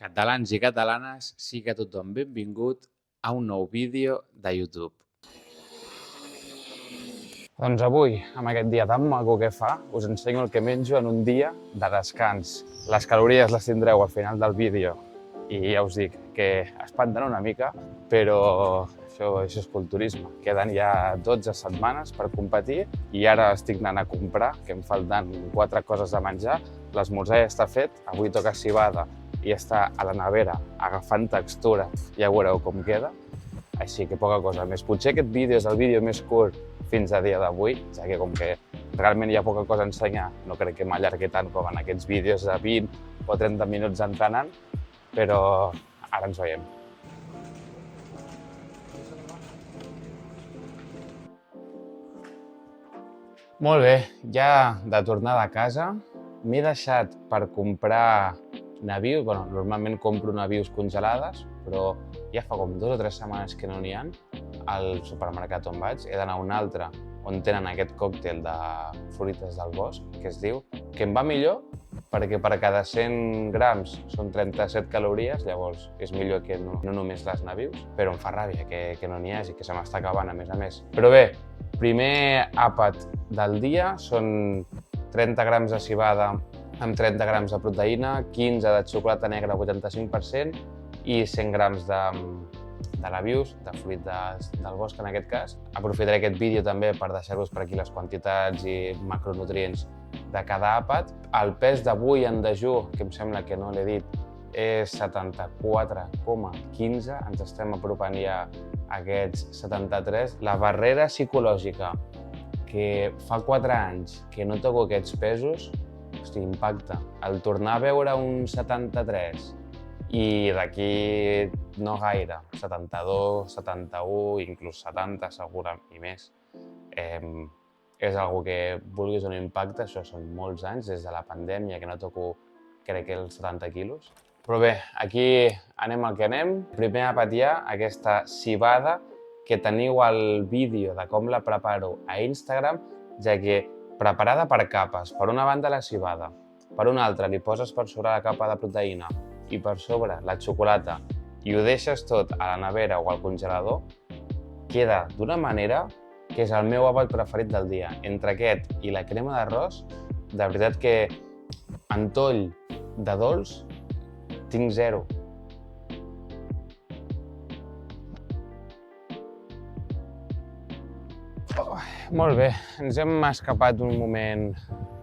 Catalans i catalanes, siga tothom benvingut a un nou vídeo de YouTube. Doncs avui, amb aquest dia tan maco que fa, us ensenyo el que menjo en un dia de descans. Les calories les tindreu al final del vídeo i ja us dic que espanten una mica, però això és culturisme. Queden ja 12 setmanes per competir i ara estic anant a comprar, que em falten 4 coses de menjar. L'esmorzar ja està fet, avui toca civada i està a la nevera agafant textura, ja veureu com queda. Així que poca cosa més. Potser aquest vídeo és el vídeo més curt fins a dia d'avui, ja que com que realment hi ha poca cosa a ensenyar, no crec que m'allargui tant com en aquests vídeos de 20 o 30 minuts entrenant, però ara ens veiem. Molt bé, ja de tornada a casa, m'he deixat per comprar nabius. Normalment compro nabius congelades, però ja fa com 2 o 3 setmanes que no n'hi ha al supermercat on vaig. He d'anar a un altre on tenen aquest còctel de fruites del bosc, que es diu, que em va millor perquè per cada 100 grams són 37 calories, llavors és millor que no només les nabius, però em fa ràbia que no n'hi hagi, que se m'està acabant a més. Però bé, primer àpat del dia són 30 grams de civada amb 30 grams de proteïna, 15 de xocolata negra 85% i 100 grams de nabius, de fruit del bosc en aquest cas. Aprofitaré aquest vídeo també per deixar-vos per aquí les quantitats i macronutrients de cada àpat. El pes d'avui en dejú, que em sembla que no l'he dit, és 74,15. Ens estem apropant ja a aquests 73. La barrera psicològica, que fa 4 anys que no toco aquests pesos, impacta. El tornar a veure un 73 i d'aquí no gaire, 72, 71, inclús 70 segurament i més, és algo que vulguis o no impacta. Això són molts anys, des de la pandèmia, que no toco, crec que els 70 quilos. Però bé, aquí anem al que anem. Primer a patiar aquesta civada, que teniu el vídeo de com la preparo a Instagram, ja que preparada per capes. Per una banda la civada, per una altra li poses per sobre la capa de proteïna i per sobre la xocolata i ho deixes tot a la nevera o al congelador, queda d'una manera que és el meu àpat preferit del dia. Entre aquest i la crema d'arròs, de veritat que entoll de dolç tinc 0. Molt bé, ens hem escapat un moment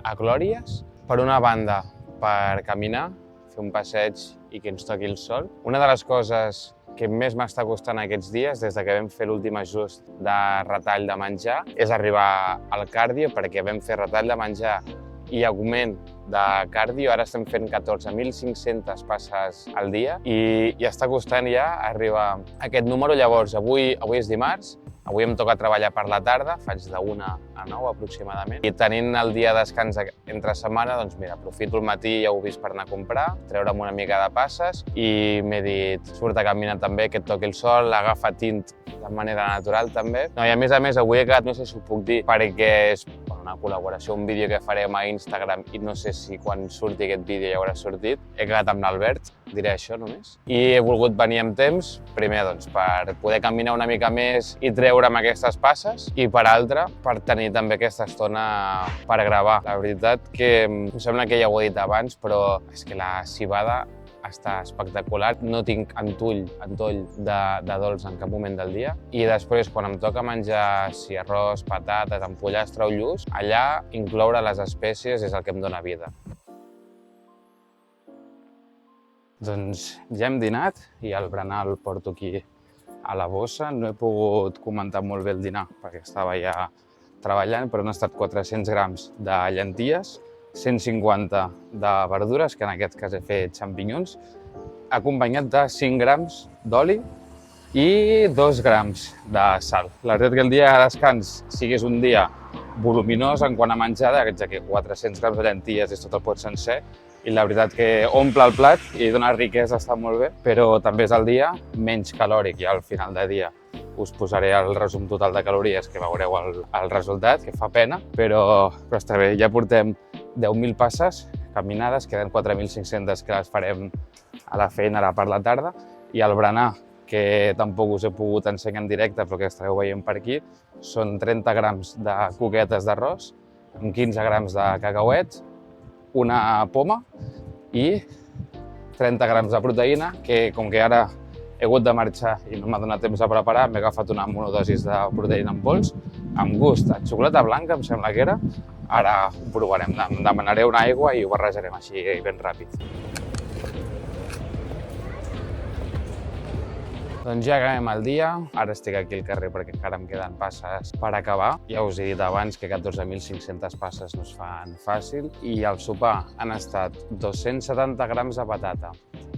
a Glòries. Per una banda, per caminar, fer un passeig i que ens toqui el sol. Una de les coses que més m'està costant aquests dies, des que vam fer l'últim ajust de retall de menjar, és arribar al cardio, perquè vam fer retall de menjar i augment de cardio. Ara estem fent 14.500 passes al dia i està costant ja arribar a aquest número. Llavors, avui és dimarts. Avui em toca treballar per la tarda, faig de 1 a 9 aproximadament. I tenint el dia de descans entre setmana, doncs mira, aprofito el matí, ja ho he vist, per anar a comprar, treure'm una mica de passes i m'he dit, surt a caminar també, que et toqui el sol, agafa tint de manera natural també. No, i a més, avui he quedat, no sé si ho puc dir, perquè és una col·laboració, un vídeo que farem a Instagram i no sé si quan surti aquest vídeo ja haurà sortit. He quedat amb l'Albert, diré això només. I he volgut venir amb temps, primer doncs per poder caminar una mica més i treure'm aquestes passes i per altra, per tenir també aquesta estona per gravar. La veritat que em sembla que ja ho he dit abans, però és que la civada està espectacular. No tinc antoll de dolç en cap moment del dia. I després, quan em toca menjar arròs, patates, empollastre o lluç, allà incloure les espècies és el que em dóna vida. Doncs ja hem dinat i el berenar el porto aquí a la bossa. No he pogut comentar molt bé el dinar perquè estava ja treballant, però han estat 400 grams de llenties, 150 de verdures, que en aquest cas he fet xampinyons, acompanyat de 5 grams d'oli i 2 grams de sal. La veritat que el dia de descans sigués un dia voluminós en quant a menjada, ja que 400 grams de llenties és tot el pot sencer, i la veritat que omple el plat i dona riquesa, està molt bé, però també és el dia menys calòric. I al final de dia us posaré el resum total de calories, que veureu el resultat, que fa pena, però està bé. Ja portem 10.000 passes, caminades, queden 4.500 que les farem a la feina ara per la tarda, i el berenar, que tampoc us he pogut ensenyar en directe però que estareu veient per aquí, són 30 grams de coquetes d'arròs, amb 15 grams de cacauets, una poma i 30 grams de proteïna, que com que ara he hagut de marxar i no m'ha donat temps a preparar, m'he agafat una monodosis de proteïna en pols, amb gust a xocolata blanca, em sembla que era. Ara ho provarem, em demanaré una aigua i ho barrejarem així ben ràpid. Doncs ja acabem el dia, ara estic aquí al carrer perquè encara em queden passes per acabar. Ja us he dit abans que 14.500 passes no es fan fàcil i al sopar han estat 270 grams de patata,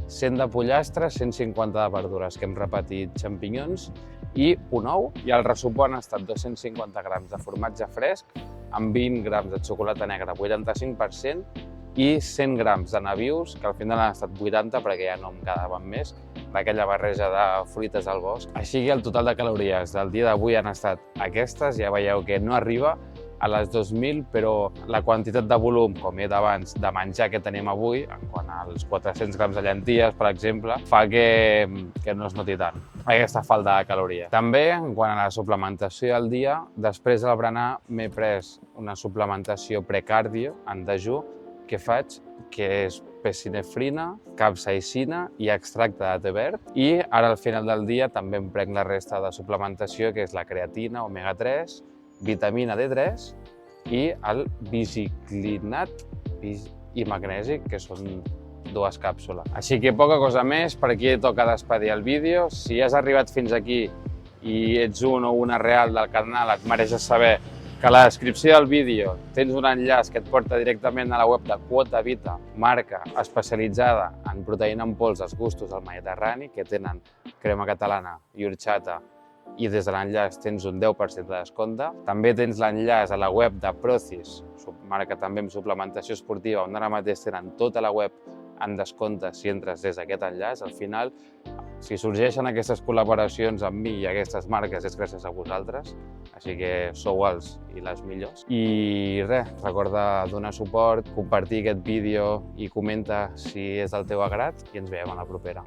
100 de pollastre, 150 de verdures que hem repetit xampinyons i un ou, i al ressopar han estat 250 grams de formatge fresc amb 20 grams de xocolata negra 85% i 100 grams de nabius, que al final han estat 80 perquè ja no em quedaven més, d'aquella barreja de fruites del bosc. Així que el total de calories del dia d'avui han estat aquestes, ja veieu que no arriba a les 2.000, però la quantitat de volum, com he dit abans, de menjar que tenim avui, en quant als 400 grams de llenties, per exemple, fa que no es noti tant aquesta falta de calories. També, en quant a la suplementació del dia, després del berenar m'he pres una suplementació precardio, en dejú, que faig, que és pesinefrina, capsaïcina i extracte de te verd. I ara al final del dia també em prenc la resta de suplementació, que és la creatina, omega-3, vitamina D3 i el biciclinat i magnesi, que són 2 càpsules. Així que poca cosa més, per aquí toca despedir el vídeo. Si has arribat fins aquí i ets un o una real del canal, et mereixes saber que a la descripció del vídeo tens un enllaç que et porta directament a la web de Quota Vita, marca especialitzada en proteïna en pols dels gustos del Mediterrani, que tenen crema catalana i horchata, i des de l'enllaç tens un 10% de descompte. També tens l'enllaç a la web de Procis, marca també amb suplementació esportiva, on ara mateix tenen tota la web en descompte si entres des d'aquest enllaç. Al final, si sorgeixen aquestes col·laboracions amb mi i aquestes marques és gràcies a vosaltres, així que sou els i les millors. I res, recorda donar suport, compartir aquest vídeo i comenta si és del teu agrat i ens veiem a la propera.